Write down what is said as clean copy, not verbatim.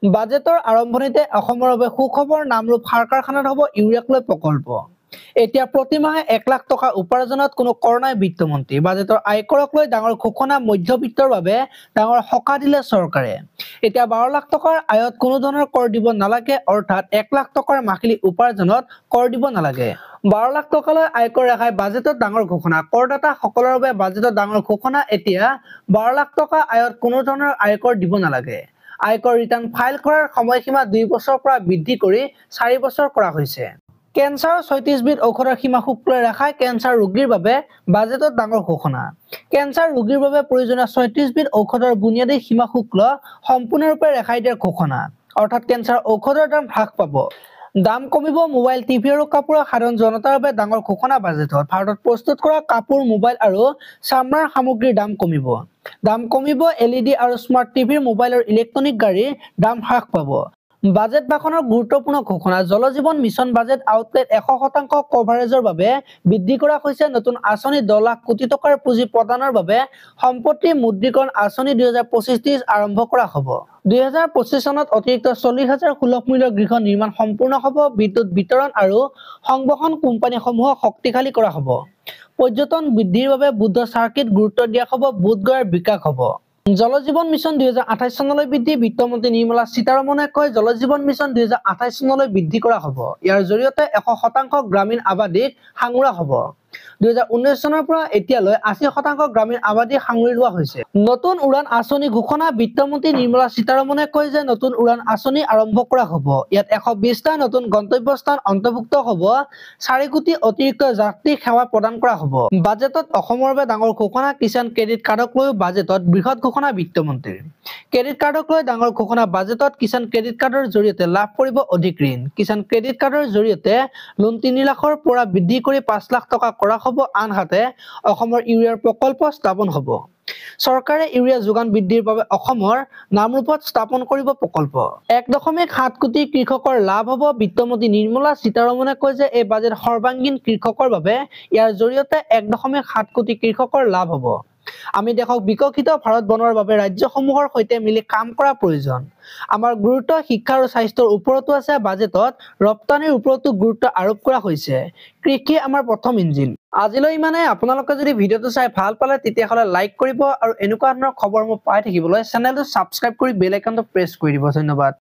বাজেটৰ আৰম্ভণিতে অসমৰ বাবে সুখবৰ নামৰূপ সাৰ কাৰখানাত হ'ব ইউৰিয়াক লৈ প্ৰকল্প। এতিয়া প্ৰতিমাহে 1 লাখ টকা উপাৰ্জনত কোনো কৰ নাই বিত্তমন্ত্ৰী। বাজেটৰ আয়কৰক লৈ ডাঙৰ ঘোষণা, মধ্যবিত্তৰ বাবে ডাঙৰ সকাহ দিলে চৰকাৰে। এতিয়া 12 লাখ টকাৰ আয়ত কোনো ধৰণৰ কৰ দিব নালাগে, অৰ্থাৎ 1 লাখ টকাৰ মাহিলী উপাৰ্জনত কৰ দিব নালাগে। 12 লাখ টকালৈ আয়কৰ ৰেহাই বাজেটত ডাঙৰ ঘোষণা। কৰদাতাসকলৰ বাবে বাজেটত ডাঙৰ ঘোষণা। এতিয়া 12 লাখ টকা আয়ত কোনো ধৰণৰ আয়কৰ দিব নালাগে। আয়কৰ ৰিটাৰ্ণ ফাইল কৰাৰ সময়সীমা 2 বছৰৰ পৰা বৃদ্ধি কৰি 4 বছৰ কৰা হৈছে। কেন্সাৰৰ 36 বিধ ঔষধৰ সীমা শুল্কলৈ ৰেহাই। কেন্সাৰ ৰোগীৰ বাবে বাজেটত ডাঙৰ ঘোষণা। কেন্সাৰ ৰোগীৰ বাবে প্ৰয়োজনীয় 36 বিধ ঔষধৰ বুনিয়াদী সীমা শুল্ক সম্পূৰ্ণৰূপে ৰেহাই দিয়াৰ ঘোষণা। অৰ্থাৎ কেন্সাৰ ঔষধৰ দাম হ্ৰাস পাব। দাম কমিব মোবাইল, টিভি আৰু কাপোৰৰ সাধাৰণ জনতাৰ বাবে ডাঙৰ ঘোষণা বাজেটত। ভাৰতত প্ৰস্তুত কৰা কাপোৰ, মোবাইল আৰু চামৰাৰ সামগ্ৰীৰ দাম কমিব। দাম কমিব LED আৰু স্মাৰ্ট টিভিৰ, মোবাইল আৰু ইলেক্ট্ৰনিক গাড়ীৰ দাম হ্ৰাস পাব। বাজেট ভাষণৰ গুৰুত্বপূৰ্ণ ঘোষণা। জল জীৱন মিছন বাজেট আউটলেট 100% কভাৰেজৰ বাবে বৃদ্ধি কৰা হৈছে। নতুন আঁচনি 10 লাখ কোটি টকাৰ পুঁজি প্ৰদানৰ বাবে সম্পত্তি মুদ্ৰীকৰণ আঁচনি 2025-30 আৰম্ভ কৰা হ'ব। 2025 চনত অতিৰিক্ত 40,000 সুলভ মূল্যৰ গৃহ নিৰ্মাণ সম্পূৰ্ণ হ'ব। বিদ্যুৎ বিতৰণ আৰু সংবহন কোম্পানীসমূহক শক্তিশালী কৰা হ'ব। পৰ্যটন বৃদ্ধিৰ বাবে বুদ্ধ চাৰ্কিট গুৰুত্ব দিয়া হ'ব। বুধগয়াৰ বিকাশ হ'ব। জল জীৱন মিছন 2028 চনলৈ বৃদ্ধি। বিত্তমন্ত্ৰী নিৰ্মলা সীতাৰমণে কয়, জল জীৱন মিছন 2028 চনলৈ বৃদ্ধি কৰা হ'ব। ইয়াৰ জৰিয়তে 100% গ্ৰামীণ আবাদীক সাঙুৰা হ'ব। 2019 চনৰ পৰা এতিয়ালৈ 80% গ্ৰামীণ আবাদী সাঙুৰি লোৱা হৈছে। নতুন উড়ান আঁচনি ঘোষণা। বিত্তমন্ত্ৰী নিৰ্মলা সীতাৰমণে কয় যে নতুন উড়ান আঁচনি আৰম্ভ কৰা হ'ব। ইয়াত 120টা নতুন গন্তব্যস্থান অন্তৰ্ভুক্ত হ'ব। 4 কোটি অতিৰিক্ত যাত্ৰী সেৱা প্ৰদান কৰা হ'ব। বাজেটত অসমৰ বাবে ডাঙৰ ঘোষণা। কিষাণ ক্ৰেডিট কাৰ্ডক লৈ বাজেটত বৃহৎ ঘোষণা বিত্তমন্ত্ৰীৰ। ক্ৰেডিট কাৰ্ডক লৈ ডাঙৰ ঘোষণা বাজেটত। কিষাণ ক্ৰেডিট কাৰ্ডৰ জৰিয়তে লাভ কৰিব অধিক ঋণ। কিষাণ ক্ৰেডিট কাৰ্ডৰ জৰিয়তে লোন 3 লাখৰ পৰা বৃদ্ধি কৰি 5 লাখ টকা কৰা হ'ব। আনহাতে অসমৰ ইউৰিয়াৰ প্ৰকল্প স্থাপন হ'ব। চৰকাৰে ইউৰিয়া যোগান বৃদ্ধিৰ বাবে অসমৰ নামৰূপত স্থাপন কৰিব প্ৰকল্প। 1.7 কোটি কৃষকৰ লাভ হ'ব। বিত্তমন্ত্ৰী নিৰ্মলা সীতাৰমণে কয় যে এই বাজেট সৰ্বাংগীন কৃষকৰ বাবে। ইয়াৰ জৰিয়তে 1.7 কোটি কৃষকৰ লাভ হ'ব। আমি দেশক বিকশিত ভাৰত বনোৱাৰ বাবে ৰাজ্যসমূহৰ সৈতে মিলি কাম কৰা প্ৰয়োজন। আমাৰ গুৰুত্ব শিক্ষা আৰু স্বাস্থ্যৰ ওপৰতো আছে। বাজেটত ৰপ্তানিৰ ওপৰতো গুৰুত্ব আৰোপ কৰা হৈছে। কৃষি আমাৰ প্ৰথম ইঞ্জিন। আজিলৈ ইমানে। আপোনালোকে যদি ভিডিঅ'টো চাই ভাল পালে তেতিয়াহ'লে লাইক কৰিব আৰু এনেকুৱা ধৰণৰ খবৰসমূহ পাই থাকিবলৈ চেনেলটো ছাবস্ক্ৰাইব কৰি বেল আইকনটো প্ৰেছ কৰি দিব। ধন্যবাদ।